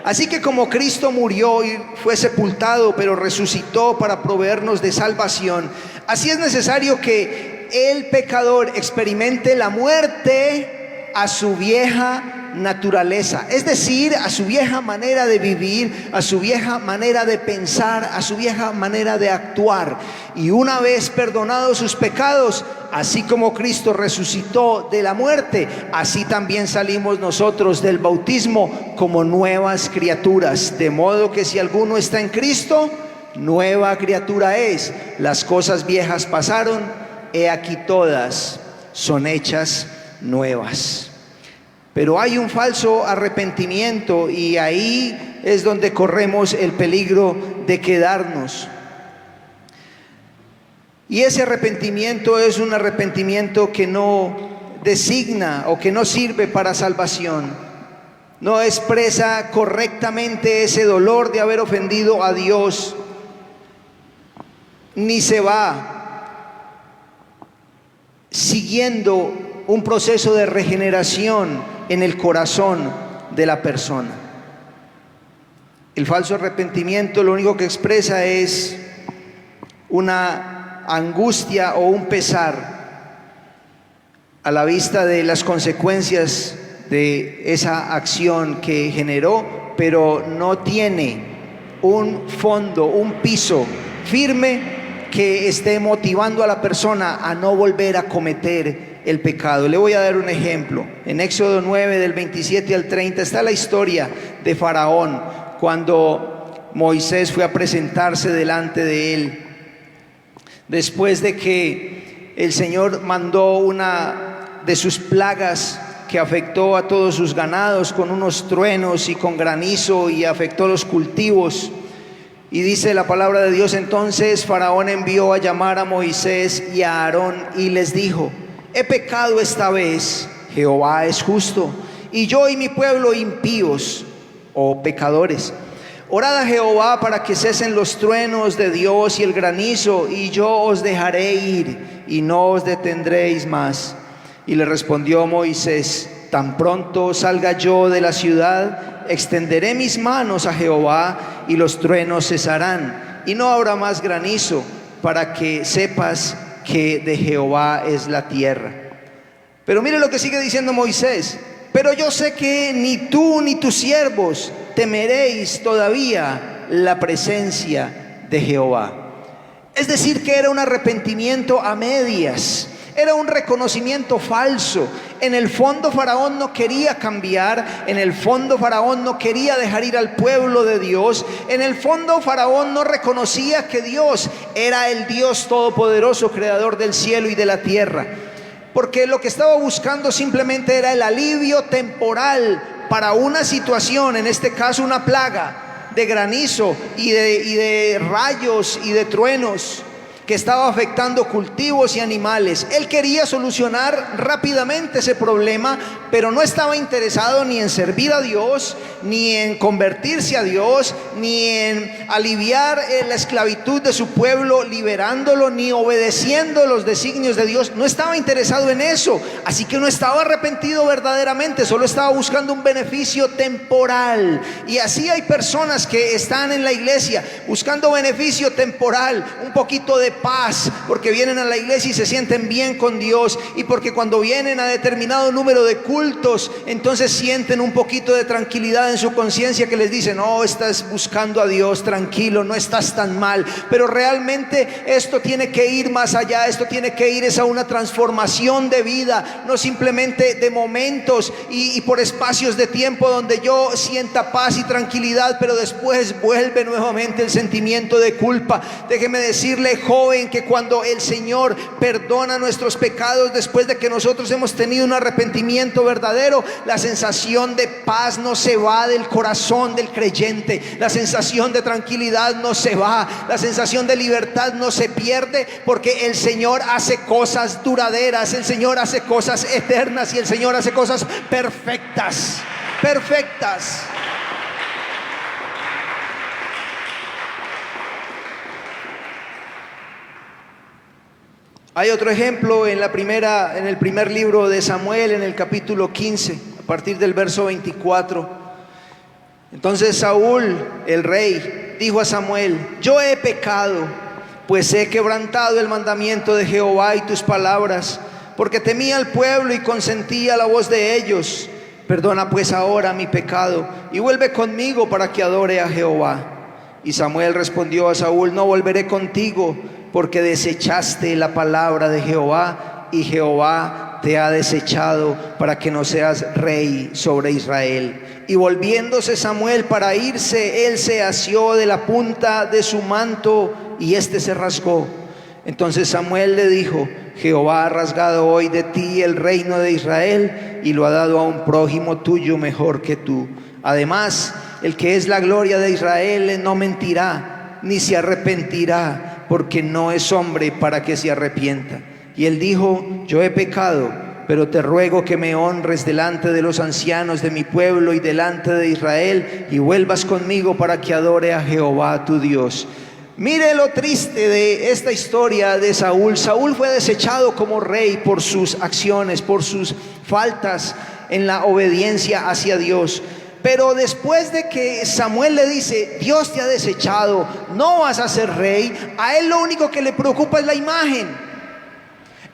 Así que como Cristo murió y fue sepultado, pero resucitó para proveernos de salvación, así es necesario que el pecador experimente la muerte a su vieja naturaleza, es decir, a su vieja manera de vivir, a su vieja manera de pensar, a su vieja manera de actuar. Y una vez perdonados sus pecados, así como Cristo resucitó de la muerte, así también salimos nosotros del bautismo como nuevas criaturas. De modo que si alguno está en Cristo, nueva criatura es. Las cosas viejas pasaron, he aquí todas son hechas nuevas. Pero hay un falso arrepentimiento, y ahí es donde corremos el peligro de quedarnos. Y ese arrepentimiento es un arrepentimiento que no designa o que no sirve para salvación. No expresa correctamente ese dolor de haber ofendido a Dios, ni se va siguiendo un proceso de regeneración en el corazón de la persona. El falso arrepentimiento lo único que expresa es una angustia o un pesar a la vista de las consecuencias de esa acción que generó, pero no tiene un fondo, un piso firme que esté motivando a la persona a no volver a cometer el pecado. Le voy a dar un ejemplo. En Éxodo 9 del 27 al 30 está la historia de Faraón, cuando Moisés fue a presentarse delante de él, después de que el Señor mandó una de sus plagas que afectó a todos sus ganados con unos truenos y con granizo, y afectó los cultivos. Y dice la palabra de Dios: entonces Faraón envió a llamar a Moisés y a Aarón y les dijo: he pecado esta vez, Jehová es justo, y yo y mi pueblo impíos o pecadores. Orad a Jehová para que cesen los truenos de Dios y el granizo, y yo os dejaré ir y no os detendréis más. Y le respondió Moisés: tan pronto salga yo de la ciudad, extenderé mis manos a Jehová y los truenos cesarán y no habrá más granizo, para que sepas que de Jehová es la tierra. Pero mire lo que sigue diciendo Moisés: pero yo sé que ni tú ni tus siervos temeréis todavía la presencia de Jehová. Es decir, que era un arrepentimiento a medias, era un reconocimiento falso. En el fondo Faraón no quería cambiar, en el fondo Faraón no quería dejar ir al pueblo de Dios, en el fondo Faraón no reconocía que Dios era el Dios todopoderoso, creador del cielo y de la tierra, porque lo que estaba buscando simplemente era el alivio temporal para una situación, en este caso una plaga de granizo y de rayos y de truenos que estaba afectando cultivos y animales. Él quería solucionar rápidamente ese problema, pero no estaba interesado ni en servir a Dios, ni en convertirse a Dios, ni en aliviar la esclavitud de su pueblo, liberándolo, ni obedeciendo los designios de Dios. No estaba interesado en eso, así que no estaba arrepentido verdaderamente, solo estaba buscando un beneficio temporal. Y así hay personas que están en la iglesia buscando beneficio temporal, un poquito de paz, porque vienen a la iglesia y se sienten bien con Dios, y porque cuando vienen a determinado número de cultos, entonces sienten un poquito de tranquilidad en su conciencia que les dice: no, estás buscando a Dios, tranquilo, no estás tan mal. Pero realmente esto tiene que ir más allá, esto tiene que ir a una transformación de vida, no simplemente de momentos y por espacios de tiempo donde yo sienta paz y tranquilidad, pero después vuelve nuevamente el sentimiento de culpa. Déjeme decirle, joven, que cuando el Señor perdona nuestros pecados después de que nosotros hemos tenido un arrepentimiento verdadero, la sensación de paz no se va del corazón del creyente, la sensación de tranquilidad no se va, la sensación de libertad no se pierde, porque el Señor hace cosas duraderas, el Señor hace cosas eternas y el Señor hace cosas perfectas. Hay otro ejemplo en el primer libro de Samuel, en el capítulo 15, a partir del verso 24. Entonces Saúl, el rey, dijo a Samuel: yo he pecado, pues he quebrantado el mandamiento de Jehová y tus palabras, porque temía al pueblo y consentía la voz de ellos. Perdona pues ahora mi pecado y vuelve conmigo para que adore a Jehová. Y Samuel respondió a Saúl: no volveré contigo, porque desechaste la palabra de Jehová, y Jehová te ha desechado para que no seas rey sobre Israel. Y volviéndose Samuel para irse, él se asió de la punta de su manto y éste se rasgó. Entonces Samuel le dijo: Jehová ha rasgado hoy de ti el reino de Israel y lo ha dado a un prójimo tuyo mejor que tú. Además, el que es la gloria de Israel no mentirá ni se arrepentirá, porque no es hombre para que se arrepienta. Y él dijo: yo he pecado, pero te ruego que me honres delante de los ancianos de mi pueblo y delante de Israel, y vuelvas conmigo para que adore a Jehová tu Dios. Mire lo triste de esta historia de Saúl. Saúl fue desechado como rey por sus acciones, por sus faltas en la obediencia hacia Dios. Pero después de que Samuel le dice: Dios te ha desechado, no vas a ser rey, a él lo único que le preocupa es la imagen.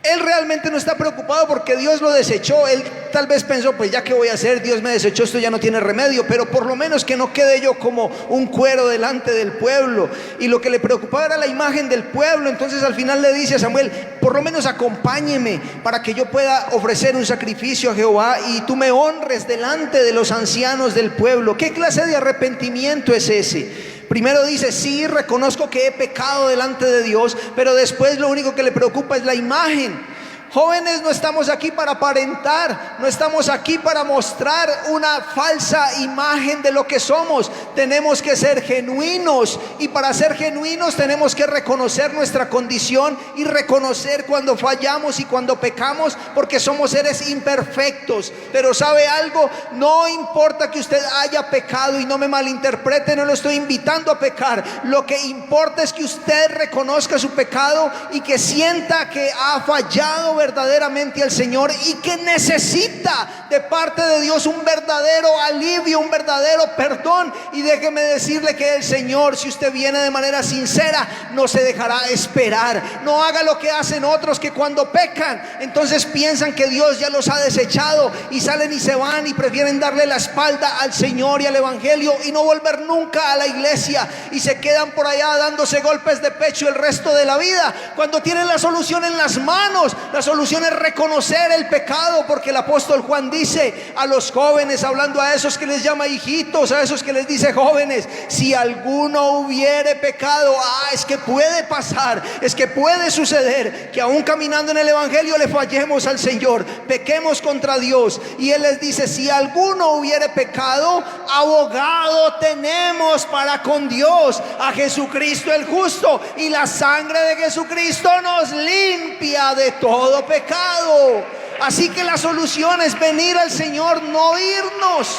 Él realmente no está preocupado porque Dios lo desechó. Él tal vez pensó: pues ya que voy a hacer, Dios me desechó, esto ya no tiene remedio, pero por lo menos que no quede yo como un cuero delante del pueblo. Y lo que le preocupaba era la imagen del pueblo. Entonces al final le dice a Samuel: por lo menos acompáñeme para que yo pueda ofrecer un sacrificio a Jehová y tú me honres delante de los ancianos del pueblo. ¿Qué clase de arrepentimiento es ese? Primero dice: sí, reconozco que he pecado delante de Dios, pero después lo único que le preocupa es la imagen. Jóvenes, no estamos aquí para aparentar, no estamos aquí para mostrar una falsa imagen de lo que somos. Tenemos que ser genuinos, y para ser genuinos tenemos que reconocer nuestra condición y reconocer cuando fallamos y cuando pecamos, porque somos seres imperfectos. Pero ¿sabe algo? No importa que usted haya pecado, y no me malinterprete, no lo estoy invitando a pecar. Lo que importa es que usted reconozca su pecado y que sienta que ha fallado verdaderamente al Señor y que necesita de parte de Dios un verdadero alivio, un verdadero perdón. Y déjeme decirle que el Señor, si usted viene de manera sincera, no se dejará esperar. No haga lo que hacen otros, que cuando pecan entonces piensan que Dios ya los ha desechado y salen y se van y prefieren darle la espalda al Señor y al Evangelio y no volver nunca a la iglesia, y se quedan por allá dándose golpes de pecho el resto de la vida, cuando tienen la solución en las manos. La solución es reconocer el pecado, porque el apóstol Juan dice a los jóvenes, hablando a esos que les llama hijitos, a esos que les dice jóvenes: si alguno hubiere pecado, es que puede pasar, es que puede suceder que aún caminando en el Evangelio le fallemos al Señor, pequemos contra Dios. Y Él les dice: si alguno hubiere pecado, abogado tenemos para con Dios, a Jesucristo el justo, y la sangre de Jesucristo nos limpia de todo pecado. Así que la solución es venir al Señor, no irnos,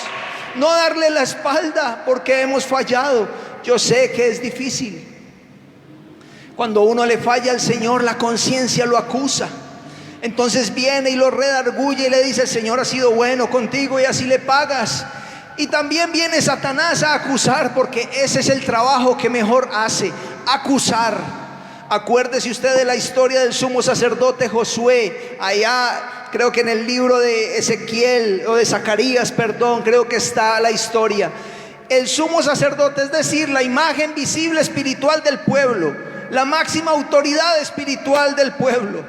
no darle la espalda porque hemos fallado. Yo sé que es difícil. Cuando uno le falla al Señor, la conciencia lo acusa. Entonces viene y lo redarguye y le dice: el Señor ha sido bueno contigo y así le pagas. Y también viene Satanás a acusar, porque ese es el trabajo que mejor hace: acusar. Acuérdese usted de la historia del sumo sacerdote Josué. Allá, creo que en el libro de Ezequiel o de Zacarías, perdón, creo que está la historia. El sumo sacerdote, es decir, la imagen visible espiritual del pueblo, la máxima autoridad espiritual del pueblo,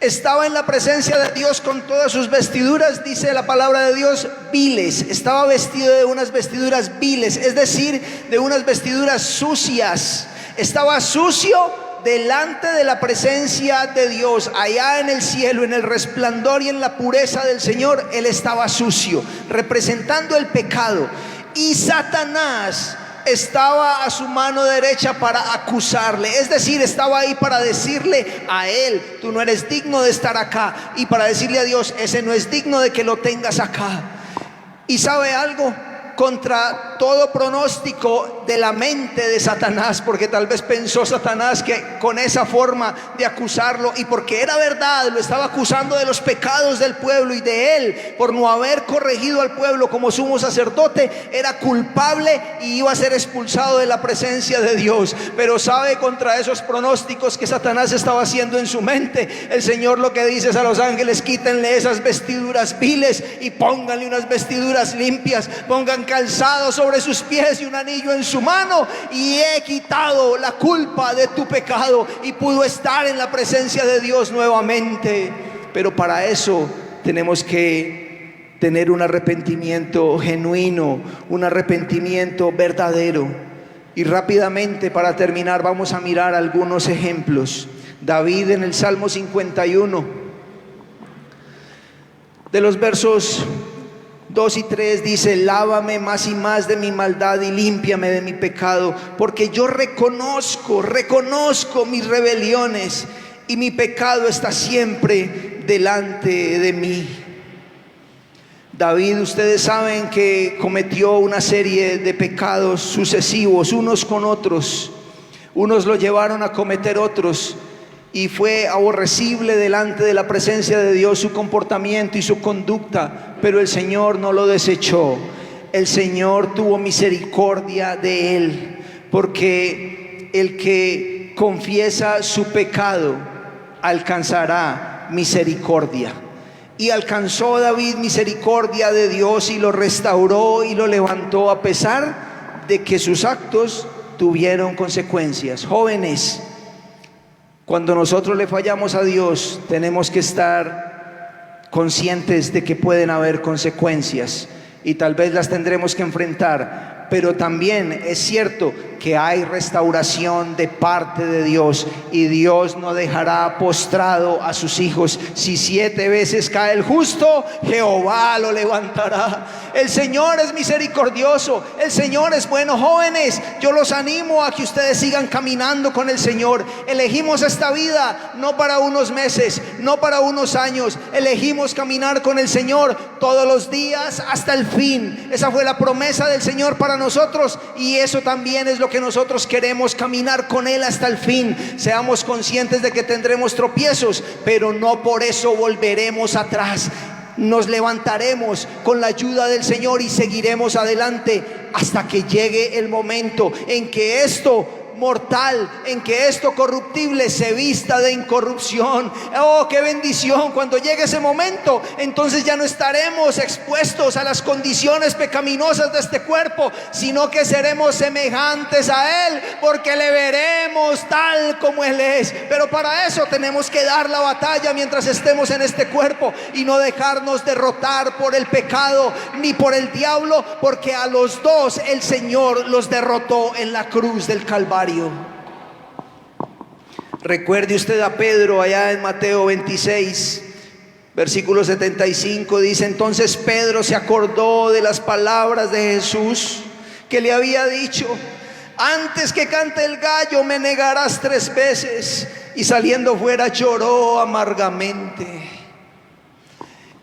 estaba en la presencia de Dios con todas sus vestiduras, dice la palabra de Dios, viles. Estaba vestido de unas vestiduras viles, es decir, de unas vestiduras sucias. Estaba sucio delante de la presencia de Dios, allá en el cielo, en el resplandor y en la pureza del Señor. Él estaba sucio, representando el pecado. Y Satanás estaba a su mano derecha para acusarle, es decir, estaba ahí para decirle a él: tú no eres digno de estar acá, y para decirle a Dios: ese no es digno de que lo tengas acá. Y ¿sabe algo? Contra todo pronóstico de la mente de Satanás, porque tal vez pensó Satanás que con esa forma de acusarlo, y porque era verdad, lo estaba acusando de los pecados del pueblo y de él por no haber corregido al pueblo como sumo sacerdote, era culpable y iba a ser expulsado de la presencia de Dios. Pero sabe, contra esos pronósticos que Satanás estaba haciendo en su mente, el Señor lo que dice es a los ángeles: quítenle esas vestiduras viles y pónganle unas vestiduras limpias, pongan calzado sobre sus pies y un anillo en su mano, y he quitado la culpa de tu pecado. Y pudo estar en la presencia de Dios nuevamente. Pero para eso tenemos que tener un arrepentimiento genuino, un arrepentimiento verdadero. Y rápidamente, para terminar, vamos a mirar algunos ejemplos. David, en el Salmo 51, de los versos 2 y 3, dice: lávame más y más de mi maldad y límpiame de mi pecado, porque yo reconozco mis rebeliones, y mi pecado está siempre delante de mí. David, ustedes saben que cometió una serie de pecados sucesivos, unos con otros. Unos lo llevaron a cometer otros, y fue aborrecible delante de la presencia de Dios su comportamiento y su conducta, pero el Señor no lo desechó. El Señor tuvo misericordia de él, porque el que confiesa su pecado alcanzará misericordia. Y alcanzó David misericordia de Dios y lo restauró y lo levantó a pesar de que sus actos tuvieron consecuencias. Jóvenes, cuando nosotros le fallamos a Dios, tenemos que estar conscientes de que pueden haber consecuencias y tal vez las tendremos que enfrentar, pero también es cierto que hay restauración de parte de Dios, y Dios no dejará postrado a sus hijos. Si 7 veces cae el justo, Jehová lo levantará. El Señor es misericordioso, el Señor es bueno. Jóvenes, yo los animo a que ustedes sigan caminando con el Señor. Elegimos esta vida no para unos meses, no para unos años. Elegimos caminar con el Señor todos los días hasta el fin. Esa fue la promesa del Señor para nosotros, y eso también es lo que nosotros queremos, caminar con Él hasta el fin. Seamos conscientes de que tendremos tropiezos, pero no por eso volveremos atrás. Nos levantaremos con la ayuda del Señor y seguiremos adelante hasta que llegue el momento en que esto mortal, en que esto corruptible se vista de incorrupción. Oh, qué bendición cuando llegue ese momento. Entonces ya no estaremos expuestos a las condiciones pecaminosas de este cuerpo, sino que seremos semejantes a Él, porque le veremos tal como Él es. Pero para eso tenemos que dar la batalla mientras estemos en este cuerpo, y no dejarnos derrotar por el pecado ni por el diablo, porque a los dos el Señor los derrotó en la cruz del Calvario. Recuerde usted a Pedro allá en Mateo 26, versículo 75, dice: entonces Pedro se acordó de las palabras de Jesús que le había dicho: antes que cante el gallo me negarás 3 veces. Y saliendo fuera lloró amargamente.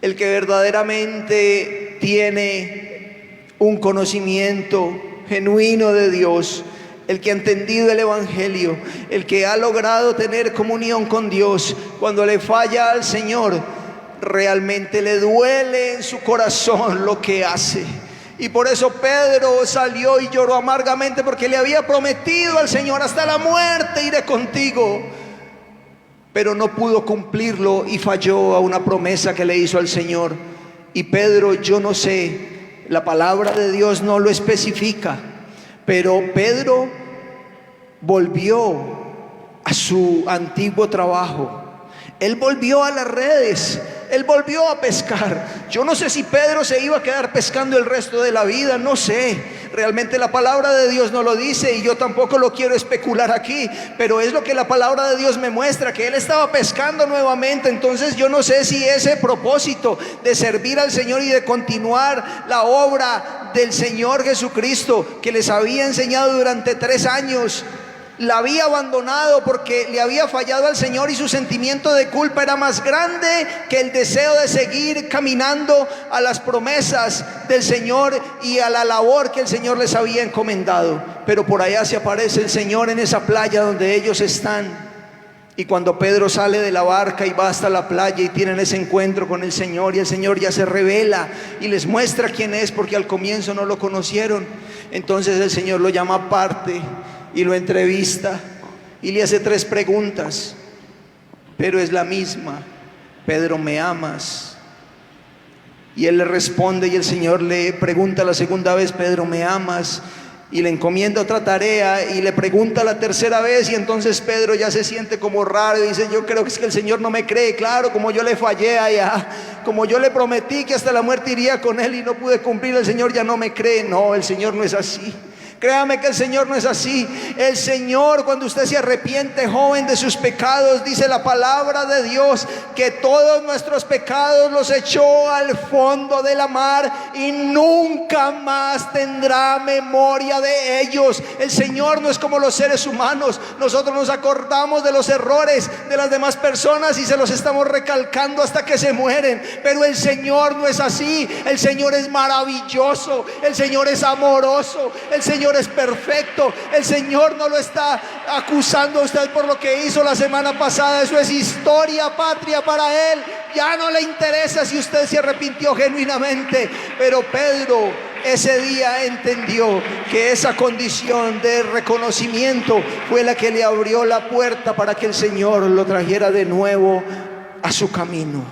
El que verdaderamente tiene un conocimiento genuino de Dios, el que ha entendido el Evangelio, el que ha logrado tener comunión con Dios, cuando le falla al Señor, realmente le duele en su corazón lo que hace. Y por eso Pedro salió y lloró amargamente, porque le había prometido al Señor: hasta la muerte iré contigo. Pero no pudo cumplirlo y falló a una promesa que le hizo al Señor. Y Pedro, yo no sé, la palabra de Dios no lo especifica, pero Pedro volvió a su antiguo trabajo. Él volvió a las redes, él volvió a pescar. Yo no sé si Pedro se iba a quedar pescando el resto de la vida, no sé. Realmente la palabra de Dios no lo dice, y yo tampoco lo quiero especular aquí, pero es lo que la palabra de Dios me muestra, que él estaba pescando nuevamente. Entonces yo no sé si ese propósito de servir al Señor y de continuar la obra del Señor Jesucristo, que les había enseñado durante 3 años, la había abandonado porque le había fallado al Señor, y su sentimiento de culpa era más grande que el deseo de seguir caminando a las promesas del Señor y a la labor que el Señor les había encomendado. Pero por allá se aparece el Señor en esa playa donde ellos están, y cuando Pedro sale de la barca y va hasta la playa y tienen ese encuentro con el Señor, y el Señor ya se revela y les muestra quién es, porque al comienzo no lo conocieron. Entonces el Señor lo llama aparte y lo entrevista y le hace 3 preguntas, pero es la misma: Pedro, ¿me amas? Y él le responde, y el Señor le pregunta la segunda vez: Pedro, ¿me amas? Y le encomienda otra tarea y le pregunta la tercera vez, y entonces Pedro ya se siente como raro y dice: yo creo que es que el Señor no me cree. Claro, como yo le fallé allá, como yo le prometí que hasta la muerte iría con él y no pude cumplir, el Señor ya no me cree. No, el Señor no es así. Créame que el Señor no es así. El Señor, cuando usted se arrepiente, joven, de sus pecados, dice la palabra de Dios que todos nuestros pecados los echó al fondo de la mar y nunca más tendrá memoria de ellos. El Señor no es como los seres humanos. Nosotros nos acordamos de los errores de las demás personas y se los estamos recalcando hasta que se mueren, pero el Señor no es así. El Señor es maravilloso, el Señor es amoroso, el Señor Señor es perfecto. El Señor no lo está acusando a usted por lo que hizo la semana pasada. Eso es historia patria para Él. Ya no le interesa si usted se arrepintió genuinamente. Pero Pedro ese día entendió que esa condición de reconocimiento fue la que le abrió la puerta para que el Señor lo trajera de nuevo a su camino.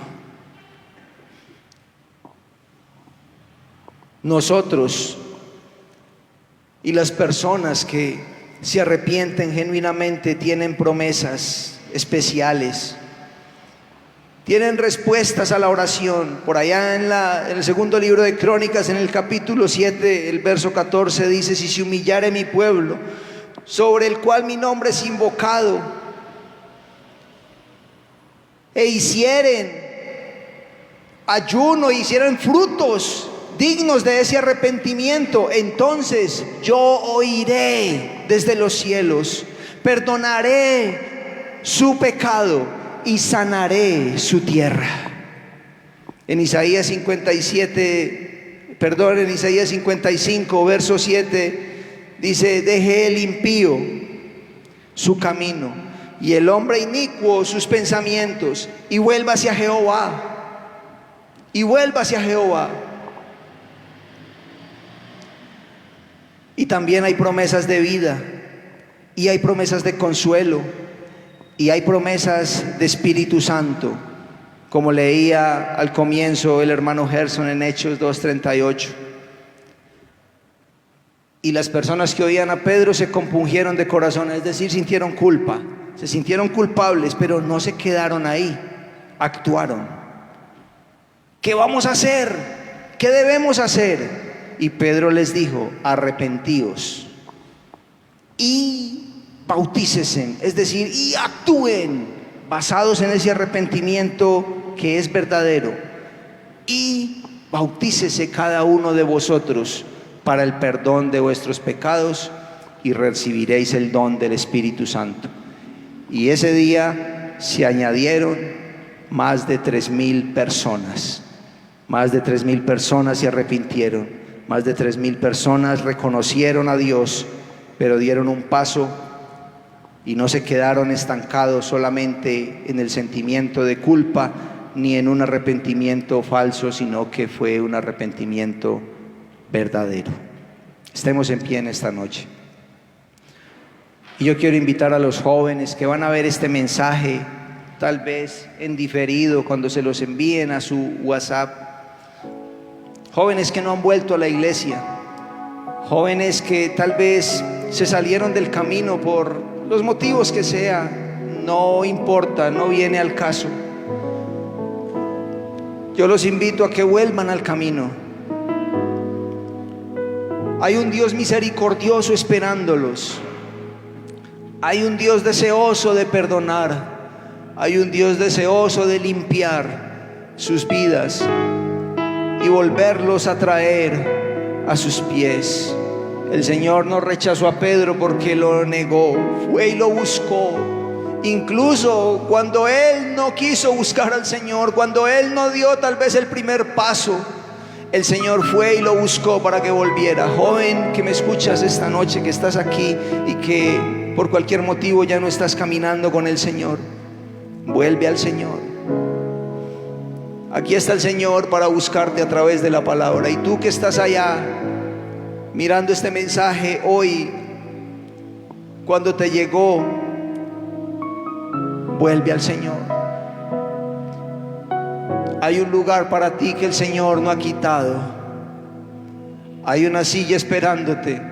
Nosotros y las personas que se arrepienten genuinamente tienen promesas especiales, tienen respuestas a la oración. Por allá en el segundo libro de Crónicas, en el capítulo 7, el verso 14 dice: si se humillare mi pueblo, sobre el cual mi nombre es invocado, e hicieren ayuno, hicieran frutos dignos de ese arrepentimiento, entonces yo oiré desde los cielos, perdonaré su pecado y sanaré su tierra. En Isaías 55, verso 7 dice: deje el impío su camino y el hombre inicuo sus pensamientos, y vuelva hacia Jehová, y vuelva hacia Jehová. Y también hay promesas de vida, y hay promesas de consuelo, y hay promesas de Espíritu Santo, como leía al comienzo el hermano Gerson en Hechos 2:38. Y las personas que oían a Pedro se compungieron de corazón, es decir, sintieron culpa, se sintieron culpables, pero no se quedaron ahí, actuaron. ¿Qué vamos a hacer? ¿Qué debemos hacer? Y Pedro les dijo: arrepentíos y bautícesen, es decir, y actúen basados en ese arrepentimiento que es verdadero, y bautícese cada uno de vosotros para el perdón de vuestros pecados, y recibiréis el don del Espíritu Santo. Y ese día se añadieron más de 3,000 personas. Más de 3,000 personas se arrepintieron. Más de 3,000 personas reconocieron a Dios, pero dieron un paso y no se quedaron estancados solamente en el sentimiento de culpa ni en un arrepentimiento falso, sino que fue un arrepentimiento verdadero. Estemos en pie en esta noche. Y yo quiero invitar a los jóvenes que van a ver este mensaje, tal vez en diferido, cuando se los envíen a su WhatsApp. Jóvenes que no han vuelto a la iglesia, jóvenes que tal vez se salieron del camino por los motivos que sea, no importa, no viene al caso. Yo los invito a que vuelvan al camino. Hay un Dios misericordioso esperándolos. Hay un Dios deseoso de perdonar. Hay un Dios deseoso de limpiar sus vidas y volverlos a traer a sus pies. El Señor no rechazó a Pedro porque lo negó, fue y lo buscó. Incluso cuando él no quiso buscar al Señor, cuando él no dio tal vez el primer paso, el Señor fue y lo buscó para que volviera. Joven que me escuchas esta noche, que estás aquí y que por cualquier motivo ya no estás caminando con el Señor, vuelve al Señor. Aquí está el Señor para buscarte a través de la palabra. Y tú que estás allá mirando este mensaje hoy, cuando te llegó, vuelve al Señor. Hay un lugar para ti que el Señor no ha quitado. Hay una silla esperándote,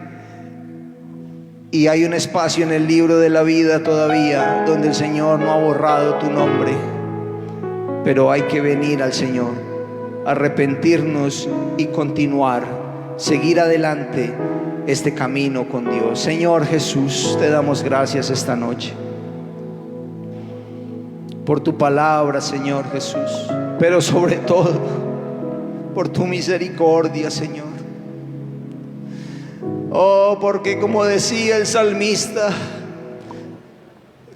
y hay un espacio en el libro de la vida todavía donde el Señor no ha borrado tu nombre. Pero hay que venir al Señor, arrepentirnos y continuar, seguir adelante este camino con Dios. Señor Jesús, te damos gracias esta noche por tu palabra, Señor Jesús, pero sobre todo por tu misericordia, Señor. Oh, porque como decía el salmista,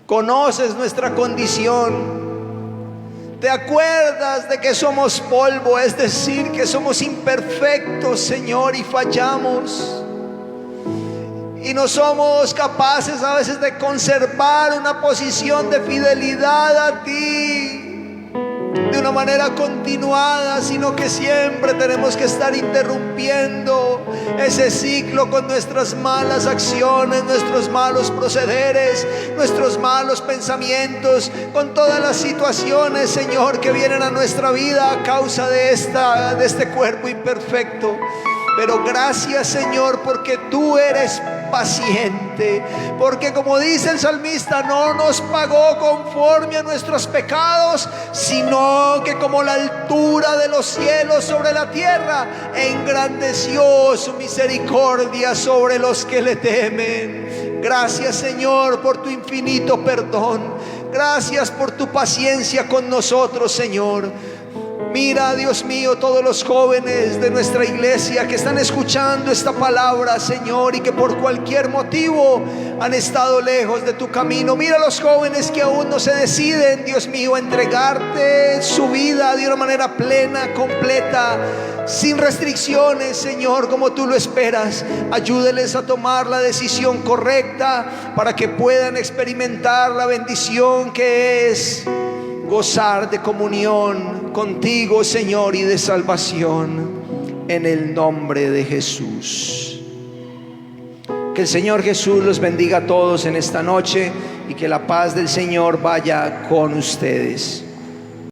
conoces nuestra condición. Te acuerdas de que somos polvo, es decir, que somos imperfectos, Señor, y fallamos. y no somos capaces a veces de conservar una posición de fidelidad a ti de una manera continuada, sino que siempre tenemos que estar interrumpiendo ese ciclo con nuestras malas acciones, nuestros malos procederes, nuestros malos pensamientos, con todas las situaciones, Señor, que vienen a nuestra vida a causa de este cuerpo imperfecto. Pero gracias, Señor, porque tú eres paciente, porque como dice el salmista, no nos pagó conforme a nuestros pecados, sino que como la altura de los cielos sobre la tierra, engrandeció su misericordia sobre los que le temen. Gracias, Señor, por tu infinito perdón. Gracias por tu paciencia con nosotros, Señor. Mira, Dios mío, todos los jóvenes de nuestra iglesia que están escuchando esta palabra, Señor, y que por cualquier motivo han estado lejos de tu camino. Mira a los jóvenes que aún no se deciden, Dios mío, a entregarte su vida de una manera plena, completa, sin restricciones, Señor, como tú lo esperas. Ayúdeles a tomar la decisión correcta para que puedan experimentar la bendición que es gozar de comunión contigo, Señor, y de salvación, en el nombre de Jesús. Que el Señor Jesús los bendiga a todos en esta noche y que la paz del Señor vaya con ustedes.